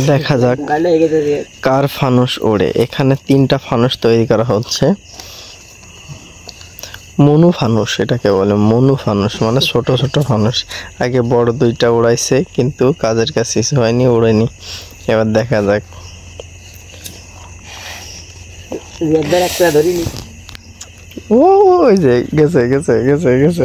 দেখা যাক কার ফানুস ওড়ে। এখানে 3টা ফানুস তৈরি করা হচ্ছে। মনু ফানুস এটাকে বলে, মনু ফানুস মানে ছোট ছোট ফানুস। আগে বড় 2টা উড়াইছে কিন্তু কাজের কাজ কিছু হয়নি, উড়েনি। এবার দেখা যাক। ওই যে গেছে গেছে গেছে গেছে।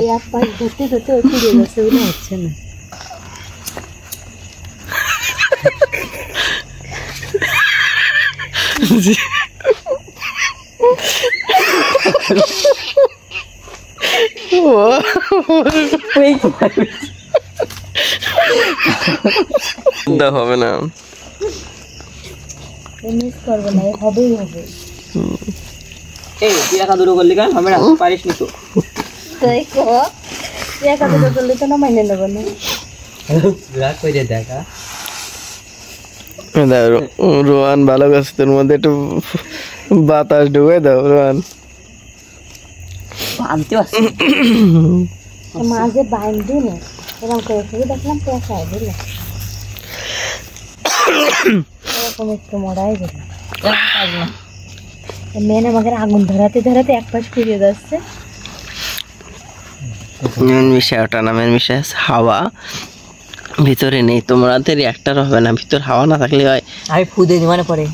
হবে না, মিস করবে না, হবেই হবে। এই একা দূর করলি কেন? আমরা পারিস নি তো। তাই কো একা দূর করলে তো না মাইনে নেব না। রাগ কইরে দেখা। দাও রোহান, ভালো কাজ, তোর মধ্যে একটু বাতাস ঢুকে দাও রোহান। বানতে আছে মাঝে বাইন্দি না, এরকম করে শুধু দেখলাম পেঁচায় দিল, এরকম একটু মরাই দিল। মেন আমাকে আগুন ধরাতে ধরাতে এক পাশ ফিরিয়ে যাচ্ছে। মেন বিষয় ওটা না, মেন বিষয় হাওয়া ভিতরে নেই। তোমাদের রিঅ্যাক্টর হবে না, ভিতর হাওয়া না থাকলে হয়। আমি ফুদে মানে পরে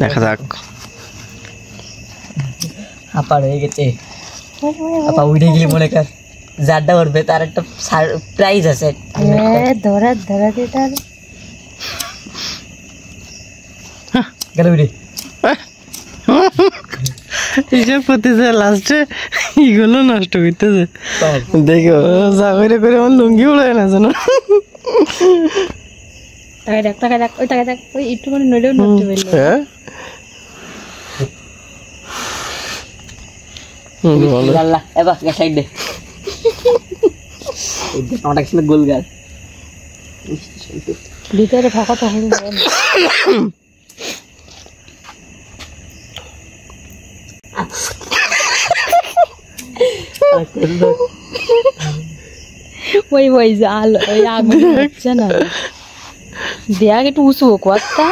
দেখা যাক। আপা হয়ে গেছে, আপা উঠে গেলে মনে কর যারটা উঠবে তার একটা প্রাইজ আছে। ধরার ধরাতে তার গেল উঠে হিসাব করতেছে, লাস্টে ইগুলো নষ্ট করতেছে। দেখো যা করে করে আমার লুঙ্গি উড়ায় না জানো। টাকা দেখ টাকা দেখ, ওই টাকা দেখ, ওই একটু মানে নড়েও নড়তে পারলো। হ্যাঁ এবার সাইড দে, গোল গাছ ভিতরে ফাঁকা তখন ওই ওই জাল ওই আগুন হচ্ছে না, দেখ একটু উঁচু কথা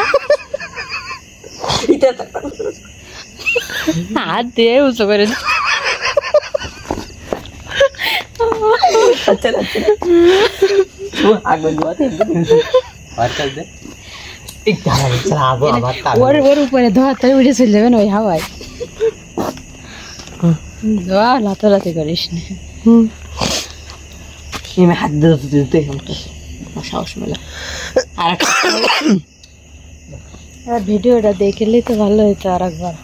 হাত দিয়ে উঁচু করে ওর উপরে ধোয়া তাই উঠে চলে যাবেন ওই হাওয়ায়। লাতালাতি করিস না, হাত দিতে সাহস মেলা। আর ভিডিওটা দেখলে তো ভালো হতো আর একবার।